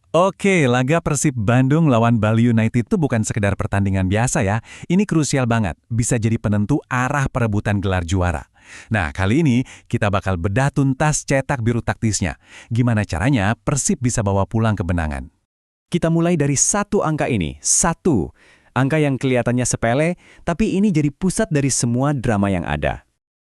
Oke, laga Persib Bandung lawan Bali United itu bukan sekedar pertandingan biasa ya. Ini krusial banget, bisa jadi penentu arah perebutan gelar juara. Nah, kali ini kita bakal bedah tuntas cetak biru taktisnya. Gimana caranya Persib bisa bawa pulang kemenangan? Kita mulai dari satu angka ini, satu. Angka yang kelihatannya sepele, tapi ini jadi pusat dari semua drama yang ada.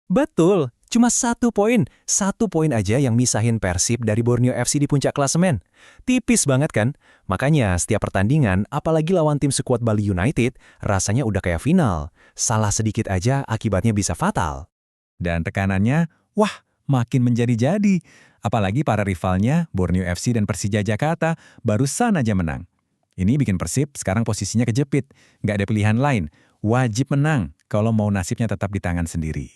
Betul, cuma satu poin. Satu poin aja yang misahin Persib dari Borneo FC di puncak klasemen. Tipis banget kan? Makanya setiap pertandingan, apalagi lawan tim sekuat Bali United, rasanya udah kayak final. Salah sedikit aja akibatnya bisa fatal. Dan tekanannya, wah, makin menjadi-jadi. Apalagi para rivalnya, Borneo FC dan Persija Jakarta, barusan aja menang. Ini bikin Persib sekarang posisinya kejepit. Nggak ada pilihan lain. Wajib menang kalau mau nasibnya tetap di tangan sendiri.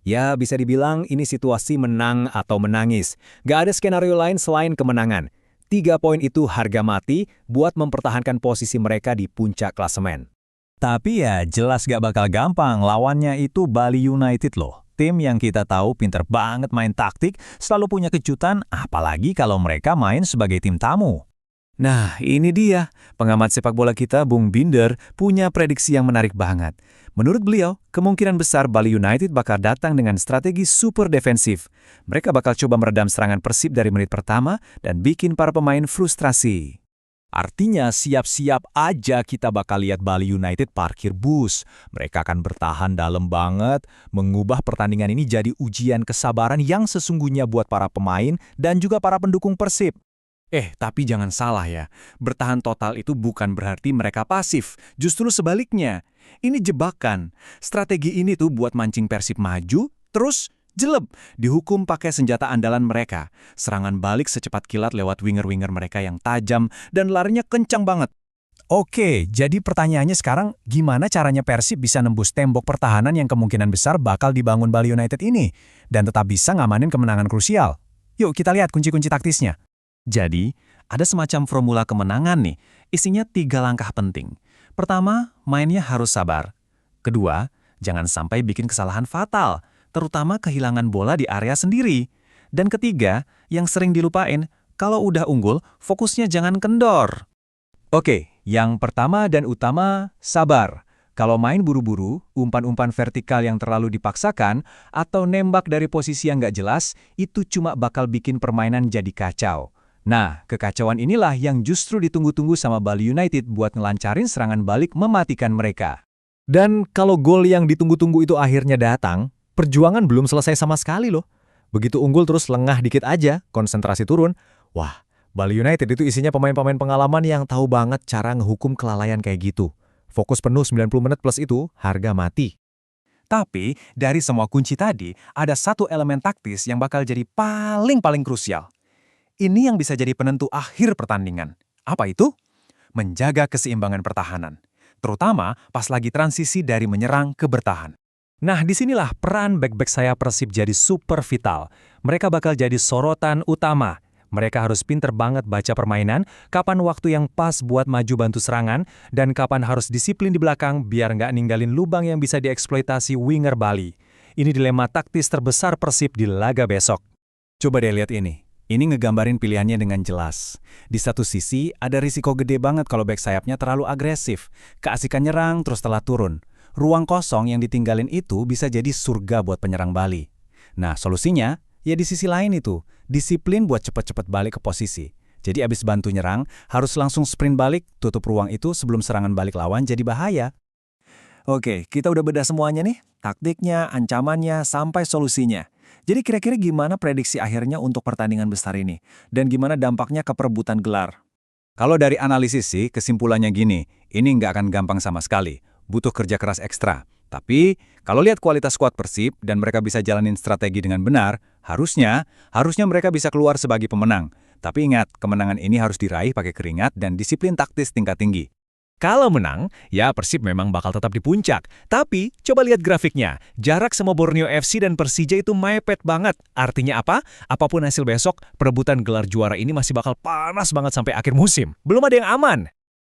Ya, bisa dibilang ini situasi menang atau menangis. Gak ada skenario lain selain kemenangan. 3 poin itu harga mati buat mempertahankan posisi mereka di puncak klasemen. Tapi ya jelas gak bakal gampang, lawannya itu Bali United loh. Tim yang kita tahu pinter banget main taktik, selalu punya kejutan, apalagi kalau mereka main sebagai tim tamu. Nah, ini dia. Pengamat sepak bola kita, Bung Binder, punya prediksi yang menarik banget. Menurut beliau, kemungkinan besar Bali United bakal datang dengan strategi super defensif. Mereka bakal coba meredam serangan Persib dari menit pertama dan bikin para pemain frustrasi. Artinya siap-siap aja kita bakal lihat Bali United parkir bus. Mereka akan bertahan dalam banget, mengubah pertandingan ini jadi ujian kesabaran yang sesungguhnya buat para pemain dan juga para pendukung Persib. Tapi jangan salah ya. Bertahan total itu bukan berarti mereka pasif. Justru sebaliknya. Ini jebakan. Strategi ini tuh buat mancing Persib maju, terus jeleb. Dihukum pakai senjata andalan mereka. Serangan balik secepat kilat lewat winger-winger mereka yang tajam dan larinya kencang banget. Oke, jadi pertanyaannya sekarang gimana caranya Persib bisa nembus tembok pertahanan yang kemungkinan besar bakal dibangun Bali United ini dan tetap bisa ngamanin kemenangan krusial? Yuk kita lihat kunci-kunci taktisnya. Jadi, ada semacam formula kemenangan nih, isinya 3 langkah penting. Pertama, mainnya harus sabar. Kedua, jangan sampai bikin kesalahan fatal, terutama kehilangan bola di area sendiri. Dan ketiga, yang sering dilupain, kalau udah unggul, fokusnya jangan kendor. Oke, yang pertama dan utama, sabar. Kalau main buru-buru, umpan-umpan vertikal yang terlalu dipaksakan, atau nembak dari posisi yang nggak jelas, itu cuma bakal bikin permainan jadi kacau. Nah, kekacauan inilah yang justru ditunggu-tunggu sama Bali United buat ngelancarin serangan balik mematikan mereka. Dan kalau gol yang ditunggu-tunggu itu akhirnya datang, perjuangan belum selesai sama sekali loh. Begitu unggul terus lengah dikit aja, konsentrasi turun. Wah, Bali United itu isinya pemain-pemain pengalaman yang tahu banget cara ngehukum kelalaian kayak gitu. Fokus penuh 90 menit plus itu, harga mati. Tapi, dari semua kunci tadi, ada satu elemen taktis yang bakal jadi paling krusial. Ini yang bisa jadi penentu akhir pertandingan. Apa itu? Menjaga keseimbangan pertahanan. Terutama pas lagi transisi dari menyerang ke bertahan. Nah, disinilah peran back-back sayap Persib jadi super vital. Mereka bakal jadi sorotan utama. Mereka harus pinter banget baca permainan, kapan waktu yang pas buat maju bantu serangan, dan kapan harus disiplin di belakang biar nggak ninggalin lubang yang bisa dieksploitasi winger Bali. Ini dilema taktis terbesar Persib di laga besok. Coba deh lihat ini. Ini ngegambarin pilihannya dengan jelas. Di satu sisi, ada risiko gede banget kalau back sayapnya terlalu agresif. Keasikan nyerang terus telat turun. Ruang kosong yang ditinggalin itu bisa jadi surga buat penyerang Bali. Nah, solusinya, ya di sisi lain itu. Disiplin buat cepet-cepet balik ke posisi. Jadi abis bantu nyerang, harus langsung sprint balik, tutup ruang itu sebelum serangan balik lawan jadi bahaya. Oke, kita udah bedah semuanya nih. Taktiknya, ancamannya, sampai solusinya. Jadi kira-kira gimana prediksi akhirnya untuk pertandingan besar ini? Dan gimana dampaknya ke perebutan gelar? Kalau dari analisis sih, kesimpulannya gini, ini nggak akan gampang sama sekali. Butuh kerja keras ekstra. Tapi, kalau lihat kualitas skuad Persib dan mereka bisa jalanin strategi dengan benar, harusnya mereka bisa keluar sebagai pemenang. Tapi ingat, kemenangan ini harus diraih pakai keringat dan disiplin taktis tingkat tinggi. Kalau menang, ya Persib memang bakal tetap di puncak. Tapi, coba lihat grafiknya. Jarak sama Borneo FC dan Persija itu mepet banget. Artinya apa? Apapun hasil besok, perebutan gelar juara ini masih bakal panas banget sampai akhir musim. Belum ada yang aman.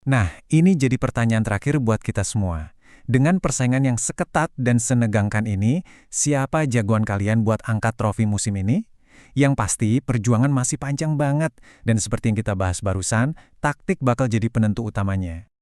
Nah, ini jadi pertanyaan terakhir buat kita semua. Dengan persaingan yang seketat dan senegangkan ini, siapa jagoan kalian buat angkat trofi musim ini? Yang pasti, perjuangan masih panjang banget. Dan seperti yang kita bahas barusan, taktik bakal jadi penentu utamanya.